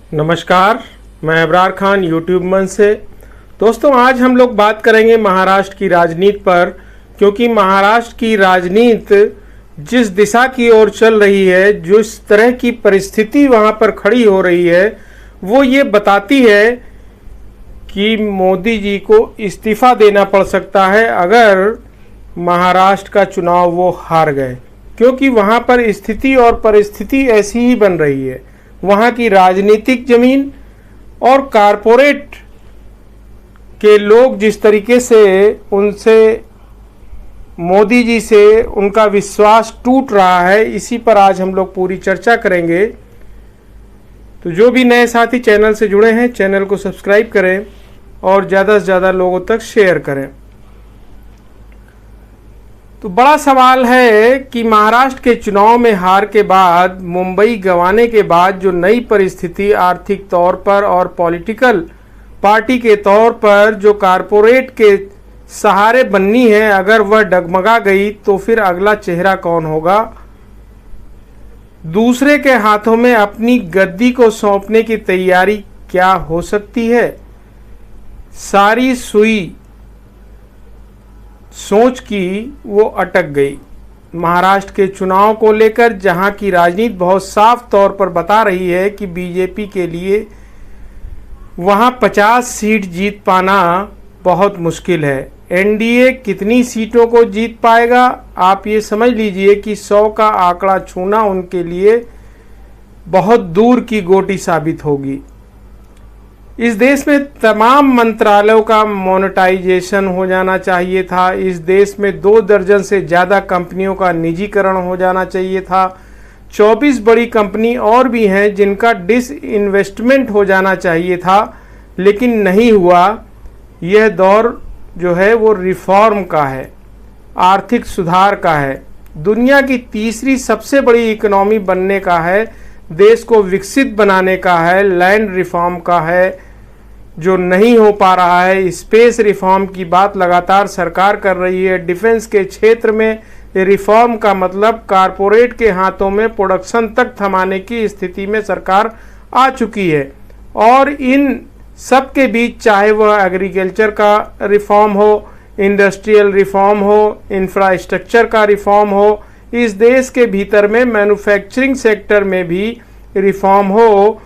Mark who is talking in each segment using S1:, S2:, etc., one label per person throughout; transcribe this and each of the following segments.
S1: नमस्कार, मैं अबरार खान यूट्यूब मंच से। दोस्तों, आज हम लोग बात करेंगे महाराष्ट्र की राजनीति पर, क्योंकि महाराष्ट्र की राजनीति जिस दिशा की ओर चल रही है, जो इस तरह की परिस्थिति वहाँ पर खड़ी हो रही है, वो ये बताती है कि मोदी जी को इस्तीफा देना पड़ सकता है अगर महाराष्ट्र का चुनाव वो हार गए, क्योंकि वहाँ पर स्थिति और परिस्थिति ऐसी ही बन रही है। वहाँ की राजनीतिक जमीन और कारपोरेट के लोग जिस तरीके से उनसे, मोदी जी से उनका विश्वास टूट रहा है, इसी पर आज हम लोग पूरी चर्चा करेंगे। तो जो भी नए साथी चैनल से जुड़े हैं, चैनल को सब्सक्राइब करें और ज़्यादा से ज़्यादा लोगों तक शेयर करें। तो बड़ा सवाल है कि महाराष्ट्र के चुनाव में हार के बाद, मुंबई गंवाने के बाद जो नई परिस्थिति आर्थिक तौर पर और पॉलिटिकल पार्टी के तौर पर जो कारपोरेट के सहारे बननी है, अगर वह डगमगा गई तो फिर अगला चेहरा कौन होगा? दूसरे के हाथों में अपनी गद्दी को सौंपने की तैयारी क्या हो सकती है? सारी सुई सोच की वो अटक गई। महाराष्ट्र के चुनाव को लेकर जहां की राजनीति बहुत साफ तौर पर बता रही है कि बीजेपी के लिए वहां 50 सीट जीत पाना बहुत मुश्किल है। एनडीए कितनी सीटों को जीत पाएगा, आप ये समझ लीजिए कि 100 का आंकड़ा छूना उनके लिए बहुत दूर की गोटी साबित होगी। इस देश में तमाम मंत्रालयों का मोनेटाइजेशन हो जाना चाहिए था। इस देश में 2 दर्जन से ज़्यादा कंपनियों का निजीकरण हो जाना चाहिए था। 24 बड़ी कंपनी और भी हैं जिनका डिसइन्वेस्टमेंट हो जाना चाहिए था, लेकिन नहीं हुआ। यह दौर जो है वो रिफॉर्म का है, आर्थिक सुधार का है, दुनिया की तीसरी सबसे बड़ी इकोनॉमी बनने का है, देश को विकसित बनाने का है, लैंड रिफॉर्म का है, जो नहीं हो पा रहा है। स्पेस रिफॉर्म की बात लगातार सरकार कर रही है। डिफेंस के क्षेत्र में रिफॉर्म का मतलब कारपोरेट के हाथों में प्रोडक्शन तक थमाने की स्थिति में सरकार आ चुकी है। और इन सब के बीच, चाहे वह एग्रीकल्चर का रिफॉर्म हो, इंडस्ट्रियल रिफॉर्म हो, इंफ्रास्ट्रक्चर का रिफॉर्म हो, इस देश के भीतर में मैन्युफैक्चरिंग सेक्टर में भी रिफॉर्म हो,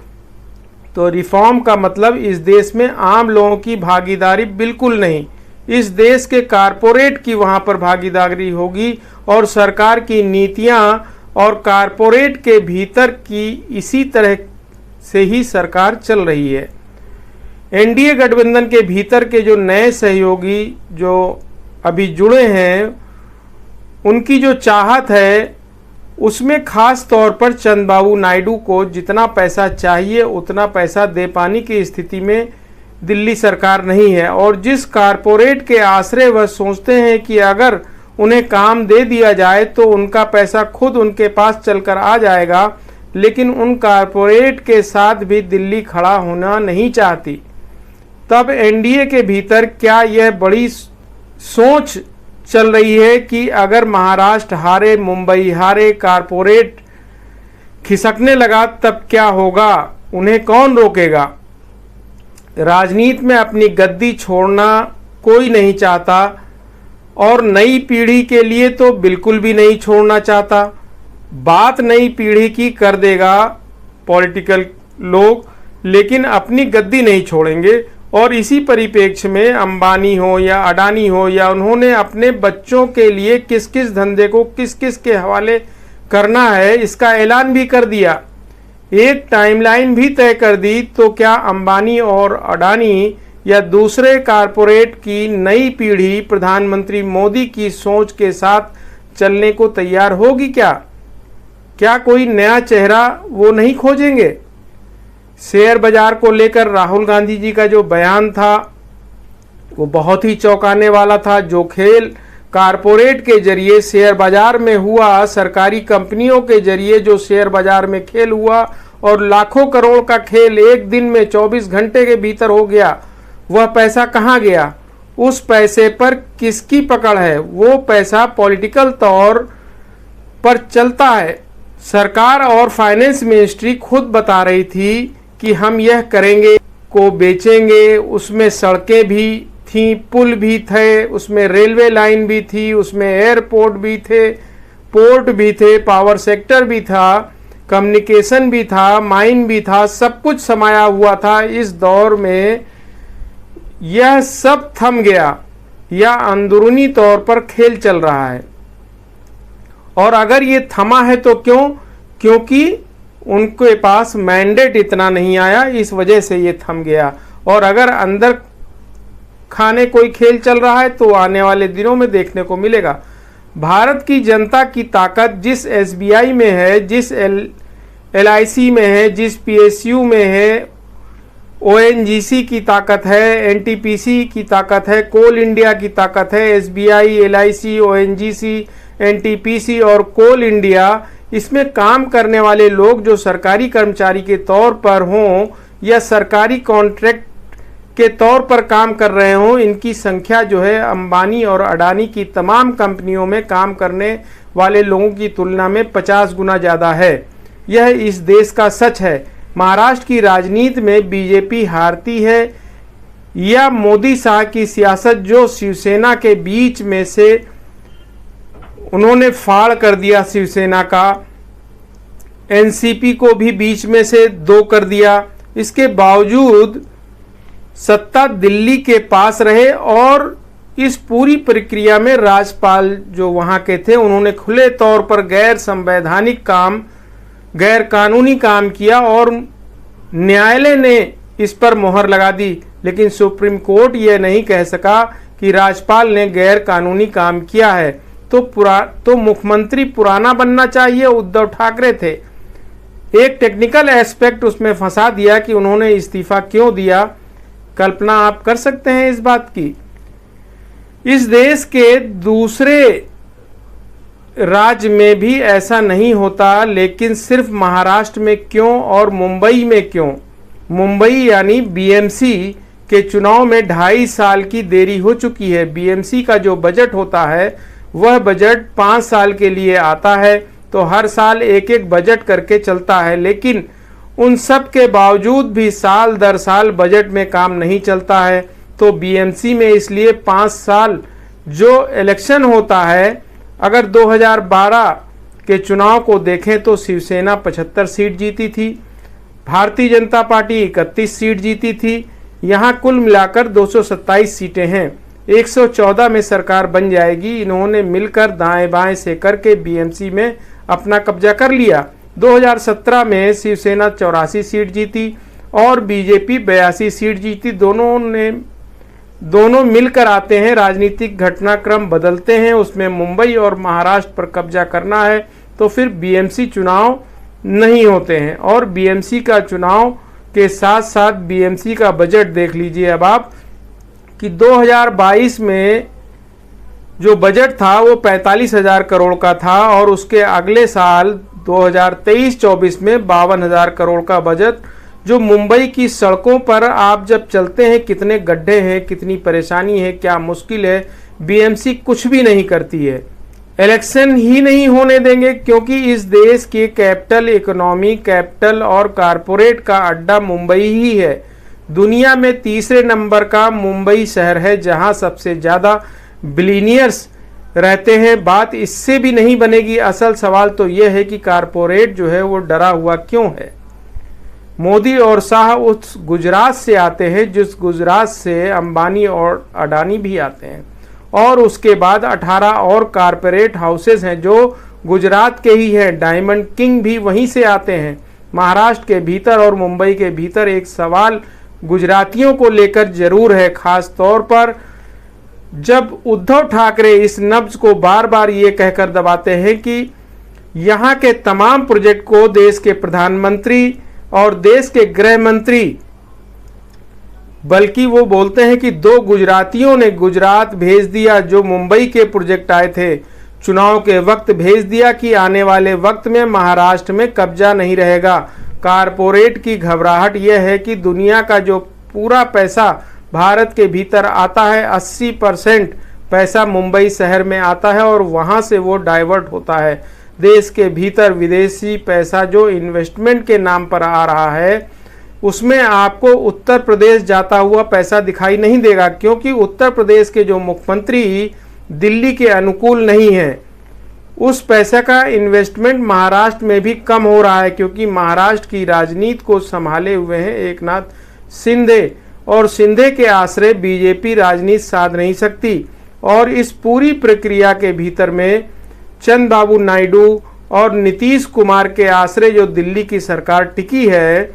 S1: तो रिफॉर्म का मतलब इस देश में आम लोगों की भागीदारी बिल्कुल नहीं, इस देश के कारपोरेट की वहाँ पर भागीदारी होगी और सरकार की नीतियाँ और कारपोरेट के भीतर की इसी तरह से ही सरकार चल रही है। एनडीए गठबंधन के भीतर के जो नए सहयोगी जो अभी जुड़े हैं, उनकी जो चाहत है उसमें खास तौर पर चंद्रबाबू नायडू को जितना पैसा चाहिए उतना पैसा दे पाने की स्थिति में दिल्ली सरकार नहीं है। और जिस कारपोरेट के आश्रय वह सोचते हैं कि अगर उन्हें काम दे दिया जाए तो उनका पैसा खुद उनके पास चलकर आ जाएगा, लेकिन उन कारपोरेट के साथ भी दिल्ली खड़ा होना नहीं चाहती। तब एनडीए के भीतर क्या यह बड़ी सोच चल रही है कि अगर महाराष्ट्र हारे, मुंबई हारे, कारपोरेट खिसकने लगा, तब क्या होगा? उन्हें कौन रोकेगा? राजनीति में अपनी गद्दी छोड़ना कोई नहीं चाहता और नई पीढ़ी के लिए तो बिल्कुल भी नहीं छोड़ना चाहता। बात नई पीढ़ी की कर देगा पॉलिटिकल लोग, लेकिन अपनी गद्दी नहीं छोड़ेंगे। और इसी परिप्रेक्ष्य में अंबानी हो या अडानी हो, या उन्होंने अपने बच्चों के लिए किस किस धंधे को किस किस के हवाले करना है, इसका ऐलान भी कर दिया, एक टाइमलाइन भी तय कर दी। तो क्या अंबानी और अडानी या दूसरे कारपोरेट की नई पीढ़ी प्रधानमंत्री मोदी की सोच के साथ चलने को तैयार होगी? क्या कोई नया चेहरा वो नहीं खोजेंगे? शेयर बाजार को लेकर राहुल गांधी जी का जो बयान था वो बहुत ही चौंकाने वाला था। जो खेल कारपोरेट के जरिए शेयर बाजार में हुआ, सरकारी कंपनियों के जरिए जो शेयर बाजार में खेल हुआ और लाखों करोड़ का खेल एक दिन में 24 घंटे के भीतर हो गया, वह पैसा कहाँ गया? उस पैसे पर किसकी पकड़ है? वो पैसा पॉलिटिकल तौर पर चलता है। सरकार और फाइनेंस मिनिस्ट्री खुद बता रही थी कि हम यह करेंगे, को बेचेंगे। उसमें सड़कें भी थी, पुल भी थे, उसमें रेलवे लाइन भी थी, उसमें एयरपोर्ट भी थे, पोर्ट भी थे, पावर सेक्टर भी था, कम्युनिकेशन भी था, माइन भी था, सब कुछ समाया हुआ था। इस दौर में यह सब थम गया या अंदरूनी तौर पर खेल चल रहा है। और अगर ये थमा है तो क्यों? क्योंकि उनके पास मैंडेट इतना नहीं आया, इस वजह से ये थम गया। और अगर अंदर खाने कोई खेल चल रहा है तो आने वाले दिनों में देखने को मिलेगा। भारत की जनता की ताकत जिस SBI में है, जिस LIC में है, जिस PSU में है, ONGC की ताकत है, NTPC की ताकत है, कोल इंडिया की ताकत है, SBI, LIC, ONGC, NTPC और कोल इंडिया, इसमें काम करने वाले लोग जो सरकारी कर्मचारी के तौर पर हों या सरकारी कॉन्ट्रैक्ट के तौर पर काम कर रहे हों, इनकी संख्या जो है अंबानी और अडानी की तमाम कंपनियों में काम करने वाले लोगों की तुलना में 50 गुना ज़्यादा है। यह इस देश का सच है। महाराष्ट्र की राजनीति में BJP हारती है या मोदी शाह की सियासत जो शिवसेना के बीच में से उन्होंने फाड़ कर दिया, शिवसेना का NCP को भी बीच में से 2 कर दिया। इसके बावजूद सत्ता दिल्ली के पास रहे और इस पूरी प्रक्रिया में राज्यपाल जो वहां के थे उन्होंने खुले तौर पर गैर संवैधानिक काम, गैर कानूनी काम किया और न्यायालय ने इस पर मोहर लगा दी। लेकिन सुप्रीम कोर्ट यह नहीं कह सका कि राज्यपाल ने गैर कानूनी काम किया है। तो मुख्यमंत्री पुराना बनना चाहिए, उद्धव ठाकरे थे। एक टेक्निकल एस्पेक्ट उसमें फंसा दिया कि उन्होंने इस्तीफा क्यों दिया। कल्पना आप कर सकते हैं इस बात की? इस देश के दूसरे राज्य में भी ऐसा नहीं होता, लेकिन सिर्फ महाराष्ट्र में क्यों और मुंबई में क्यों? मुंबई यानी BMC के चुनाव में 2.5 साल की देरी हो चुकी है। BMC का जो बजट होता है वह बजट 5 साल के लिए आता है, तो हर साल एक एक बजट करके चलता है। लेकिन उन सब के बावजूद भी साल दर साल बजट में काम नहीं चलता है। तो BMC में इसलिए 5 साल जो इलेक्शन होता है, अगर 2012 के चुनाव को देखें तो शिवसेना 75 सीट जीती थी, भारतीय जनता पार्टी 31 सीट जीती थी। यहाँ कुल मिलाकर 227 सीटें हैं। 114 में सरकार बन जाएगी। इन्होंने मिलकर दाएं बाएं से करके BMC में अपना कब्जा कर लिया। 2017 में शिवसेना 84 सीट जीती और BJP 82 सीट जीती। दोनों मिलकर आते हैं, राजनीतिक घटनाक्रम बदलते हैं। उसमें मुंबई और महाराष्ट्र पर कब्जा करना है तो फिर BMC चुनाव नहीं होते हैं। और BMC का चुनाव के साथ साथ BMC का बजट देख लीजिए अब आप कि 2022 में जो बजट था वो 45,000 करोड़ का था और उसके अगले साल 2023-24 में 52,000 करोड़ का बजट। जो मुंबई की सड़कों पर आप जब चलते हैं, कितने गड्ढे हैं, कितनी परेशानी है, क्या मुश्किल है, BMC कुछ भी नहीं करती है। इलेक्शन ही नहीं होने देंगे क्योंकि इस देश के कैपिटल इकोनॉमी, कैपिटल और कारपोरेट का अड्डा मुंबई ही है। दुनिया में तीसरे नंबर का मुंबई शहर है जहां सबसे ज़्यादा बिलियनियर्स रहते हैं। बात इससे भी नहीं बनेगी। असल सवाल तो यह है कि कारपोरेट जो है वो डरा हुआ क्यों है। मोदी और शाह उस गुजरात से आते हैं जिस गुजरात से अंबानी और अडानी भी आते हैं, और उसके बाद 18 और कारपोरेट हाउसेस हैं जो गुजरात के ही हैं। डायमंड किंग भी वहीं से आते हैं। महाराष्ट्र के भीतर और मुंबई के भीतर एक सवाल गुजरातियों को लेकर जरूर है, खास तौर पर जब उद्धव ठाकरे इस नब्ज को बार बार ये कहकर दबाते हैं कि यहाँ के तमाम प्रोजेक्ट को देश के प्रधानमंत्री और देश के गृह मंत्री, बल्कि वो बोलते हैं कि 2 गुजरातियों ने गुजरात भेज दिया जो मुंबई के प्रोजेक्ट आए थे, चुनाव के वक्त भेज दिया कि आने वाले वक्त में महाराष्ट्र में कब्जा नहीं रहेगा। कारपोरेट की घबराहट यह है कि दुनिया का जो पूरा पैसा भारत के भीतर आता है 80% पैसा मुंबई शहर में आता है और वहां से वो डाइवर्ट होता है। देश के भीतर विदेशी पैसा जो इन्वेस्टमेंट के नाम पर आ रहा है, उसमें आपको उत्तर प्रदेश जाता हुआ पैसा दिखाई नहीं देगा, क्योंकि उत्तर प्रदेश के जो मुख्यमंत्री दिल्ली के अनुकूल नहीं है। उस पैसे का इन्वेस्टमेंट महाराष्ट्र में भी कम हो रहा है, क्योंकि महाराष्ट्र की राजनीति को संभाले हुए हैं एकनाथ शिंदे, और शिंदे के आश्रय बीजेपी राजनीति साध नहीं सकती। और इस पूरी प्रक्रिया के भीतर में चंद्रबाबू नायडू और नीतीश कुमार के आश्रय जो दिल्ली की सरकार टिकी है,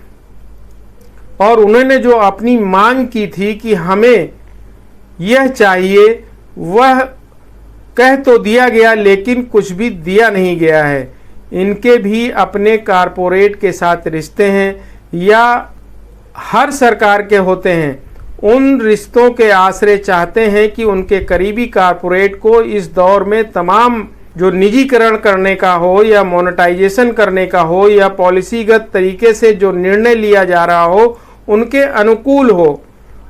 S1: और उन्होंने जो अपनी मांग की थी कि हमें यह चाहिए, वह कह तो दिया गया लेकिन कुछ भी दिया नहीं गया है। इनके भी अपने कारपोरेट के साथ रिश्ते हैं, या हर सरकार के होते हैं। उन रिश्तों के आश्रय चाहते हैं कि उनके करीबी कारपोरेट को इस दौर में तमाम जो निजीकरण करने का हो, या मोनेटाइजेशन करने का हो, या पॉलिसीगत तरीके से जो निर्णय लिया जा रहा हो, उनके अनुकूल हो,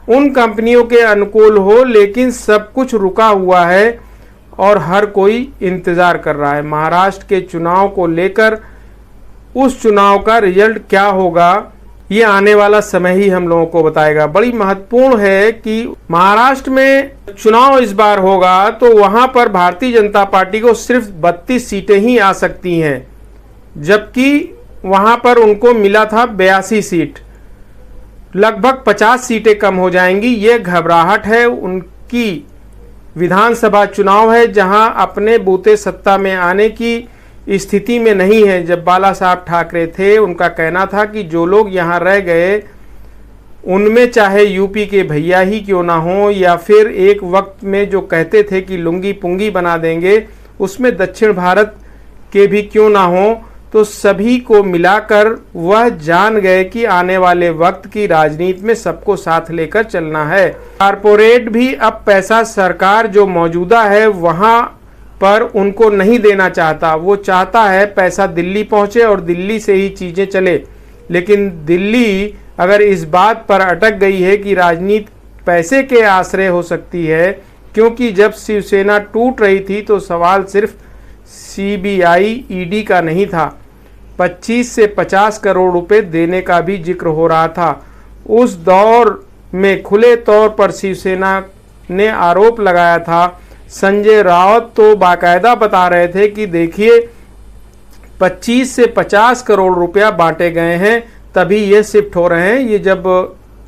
S1: उन कंपनियों के अनुकूल हो। लेकिन सब कुछ रुका हुआ है और हर कोई इंतज़ार कर रहा है महाराष्ट्र के चुनाव को लेकर। उस चुनाव का रिजल्ट क्या होगा, ये आने वाला समय ही हम लोगों को बताएगा। बड़ी महत्वपूर्ण है कि महाराष्ट्र में चुनाव इस बार होगा तो वहां पर भारतीय जनता पार्टी को सिर्फ 32 सीटें ही आ सकती हैं, जबकि वहां पर उनको मिला था 82 सीट। लगभग 50 सीटें कम हो जाएंगी। ये घबराहट है उनकी। विधानसभा चुनाव है जहां अपने बूते सत्ता में आने की स्थिति में नहीं है। जब बाला साहब ठाकरे थे, उनका कहना था कि जो लोग यहाँ रह गए उनमें चाहे यूपी के भैया ही क्यों ना हो, या फिर एक वक्त में जो कहते थे कि लुंगी पुंगी बना देंगे, उसमें दक्षिण भारत के भी क्यों ना हो, तो सभी को मिलाकर वह जान गए कि आने वाले वक्त की राजनीति में सबको साथ लेकर चलना है। कारपोरेट भी अब पैसा सरकार जो मौजूदा है वहाँ पर उनको नहीं देना चाहता। वो चाहता है पैसा दिल्ली पहुँचे और दिल्ली से ही चीज़ें चले। लेकिन दिल्ली अगर इस बात पर अटक गई है कि राजनीति पैसे के आश्रय हो सकती है, क्योंकि जब शिवसेना टूट रही थी तो सवाल सिर्फ सीबीआई ईडी का नहीं था, 25 से 50 करोड़ रुपए देने का भी जिक्र हो रहा था। उस दौर में खुले तौर पर शिवसेना ने आरोप लगाया था। संजय राउत तो बाकायदा बता रहे थे कि देखिए 25 से 50 करोड़ रुपया बांटे गए हैं, तभी ये शिफ्ट हो रहे हैं। ये जब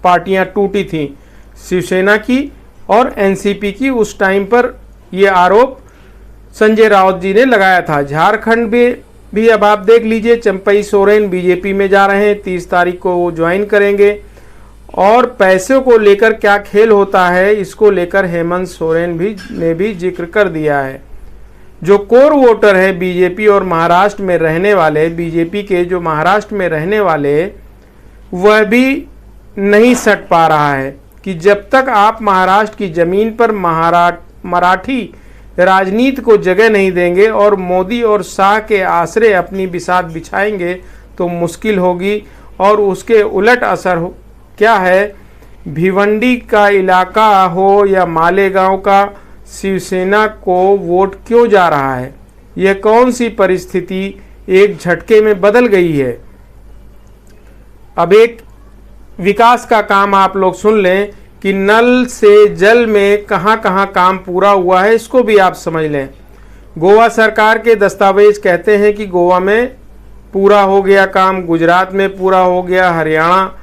S1: पार्टियां टूटी थी शिवसेना की और एनसीपी की, उस टाइम पर ये आरोप संजय राउत जी ने लगाया था। झारखंड में भी अब आप देख लीजिए, चंपई सोरेन बीजेपी में जा रहे हैं, 30 तारीख को वो ज्वाइन करेंगे। और पैसों को लेकर क्या खेल होता है, इसको लेकर हेमंत सोरेन ने भी जिक्र कर दिया है। जो कोर वोटर है बीजेपी और महाराष्ट्र में रहने वाले, बीजेपी के जो महाराष्ट्र में रहने वाले, वह भी नहीं सट पा रहा है कि जब तक आप महाराष्ट्र की ज़मीन पर मराठी राजनीति को जगह नहीं देंगे और मोदी और शाह के आश्रय अपनी बिसात बिछाएंगे तो मुश्किल होगी। और उसके उलट असर क्या है, भिवंडी का इलाका हो या मालेगांव का, शिवसेना को वोट क्यों जा रहा है? यह कौन सी परिस्थिति एक झटके में बदल गई है? अब एक विकास का काम आप लोग सुन लें कि नल से जल में कहां कहां काम पूरा हुआ है, इसको भी आप समझ लें। गोवा सरकार के दस्तावेज कहते हैं कि गोवा में पूरा हो गया काम, गुजरात में पूरा हो गया, हरियाणा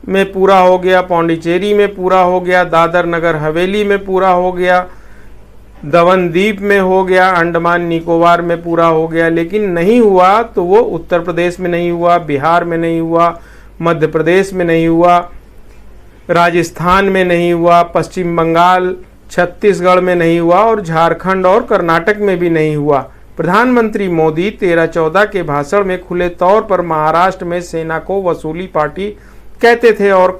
S1: में पूरा हो गया, पौंडीचेरी में पूरा हो गया, दादर नगर हवेली में पूरा हो गया, दमनदीप में हो गया, अंडमान निकोबार में पूरा हो गया। लेकिन नहीं हुआ तो वो उत्तर प्रदेश में नहीं हुआ, बिहार में नहीं हुआ, मध्य प्रदेश में नहीं हुआ, राजस्थान में नहीं हुआ, पश्चिम बंगाल छत्तीसगढ़ में नहीं हुआ और झारखंड और कर्नाटक में भी नहीं हुआ। प्रधानमंत्री मोदी 13-14 के भाषण में खुले तौर पर महाराष्ट्र में सेना को वसूली पार्टी कहते थे और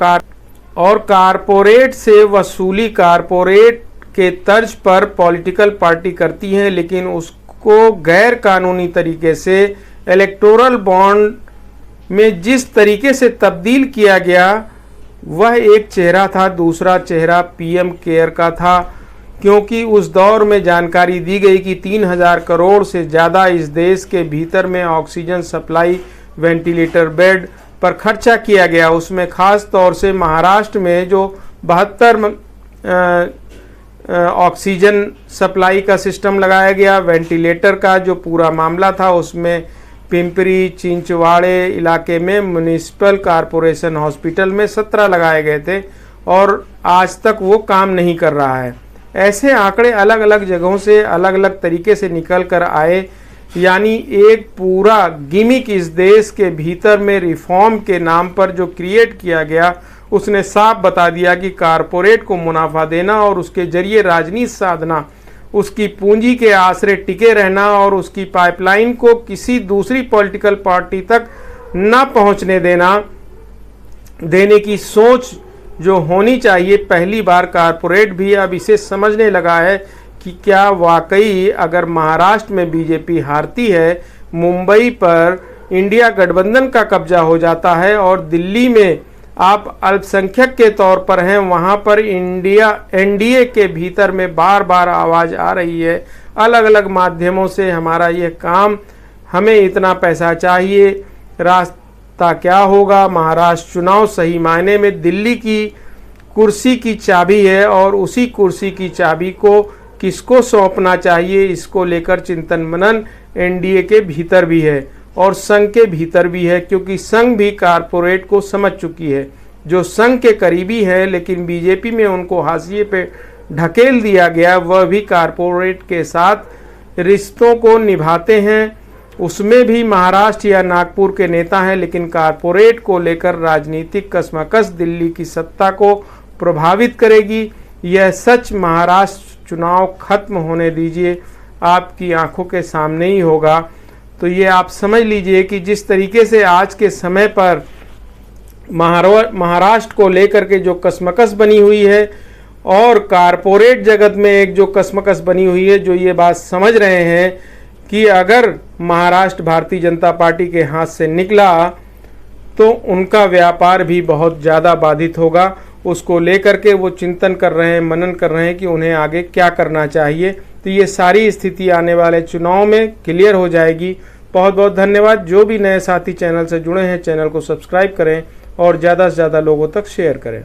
S1: कारपोरेट से वसूली कारपोरेट के तर्ज पर पॉलिटिकल पार्टी करती हैं, लेकिन उसको गैर कानूनी तरीके से इलेक्टोरल बॉन्ड में जिस तरीके से तब्दील किया गया वह एक चेहरा था, दूसरा चेहरा पीएम केयर का था। क्योंकि उस दौर में जानकारी दी गई कि 3000 करोड़ से ज़्यादा इस देश के भीतर में ऑक्सीजन सप्लाई, वेंटिलेटर बेड, पर खर्चा किया गया, उसमें खास तौर से महाराष्ट्र में जो 72 ऑक्सीजन सप्लाई का सिस्टम लगाया गया, वेंटिलेटर का जो पूरा मामला था, उसमें पिंपरी चिंचवाड़े इलाके में म्युनिसिपल कॉरपोरेशन हॉस्पिटल में 17 लगाए गए थे और आज तक वो काम नहीं कर रहा है। ऐसे आंकड़े अलग अलग जगहों से अलग अलग तरीके से निकल कर आए, यानी एक पूरा गिमिक इस देश के भीतर में रिफॉर्म के नाम पर जो क्रिएट किया गया, उसने साफ बता दिया कि कारपोरेट को मुनाफा देना और उसके जरिए राजनीति साधना, उसकी पूंजी के आसरे टिके रहना और उसकी पाइपलाइन को किसी दूसरी पॉलिटिकल पार्टी तक न पहुंचने देने की सोच जो होनी चाहिए, पहली बार कारपोरेट भी अब इसे समझने लगा है कि क्या वाकई अगर महाराष्ट्र में बीजेपी हारती है, मुंबई पर इंडिया गठबंधन का कब्जा हो जाता है और दिल्ली में आप अल्पसंख्यक के तौर पर हैं, वहाँ पर एनडीए के भीतर में बार बार आवाज़ आ रही है अलग अलग माध्यमों से, हमारा ये काम, हमें इतना पैसा चाहिए, रास्ता क्या होगा। महाराष्ट्र चुनाव सही मायने में दिल्ली की कुर्सी की चाबी है और उसी कुर्सी की चाबी को किसको सौंपना चाहिए, इसको लेकर चिंतन मनन एनडीए के भीतर भी है और संघ के भीतर भी है, क्योंकि संघ भी कारपोरेट को समझ चुकी है। जो संघ के करीबी है लेकिन बीजेपी में उनको हाशिए पे ढकेल दिया गया, वह भी कारपोरेट के साथ रिश्तों को निभाते हैं। उसमें भी महाराष्ट्र या नागपुर के नेता हैं, लेकिन कारपोरेट को लेकर राजनीतिक कशमकश दिल्ली की सत्ता को प्रभावित करेगी। यह सच महाराष्ट्र चुनाव खत्म होने दीजिए, आपकी आंखों के सामने ही होगा। तो ये आप समझ लीजिए कि जिस तरीके से आज के समय पर महाराष्ट्र को लेकर के जो कशमकश बनी हुई है और कारपोरेट जगत में एक जो कशमकश बनी हुई है, जो ये बात समझ रहे हैं कि अगर महाराष्ट्र भारतीय जनता पार्टी के हाथ से निकला तो उनका व्यापार भी बहुत ज़्यादा बाधित होगा। उसको लेकर के वो चिंतन कर रहे हैं, मनन कर रहे हैं कि उन्हें आगे क्या करना चाहिए। तो ये सारी स्थिति आने वाले चुनाव में क्लियर हो जाएगी। बहुत बहुत धन्यवाद। जो भी नए साथी चैनल से जुड़े हैं, चैनल को सब्सक्राइब करें और ज़्यादा से ज़्यादा लोगों तक शेयर करें।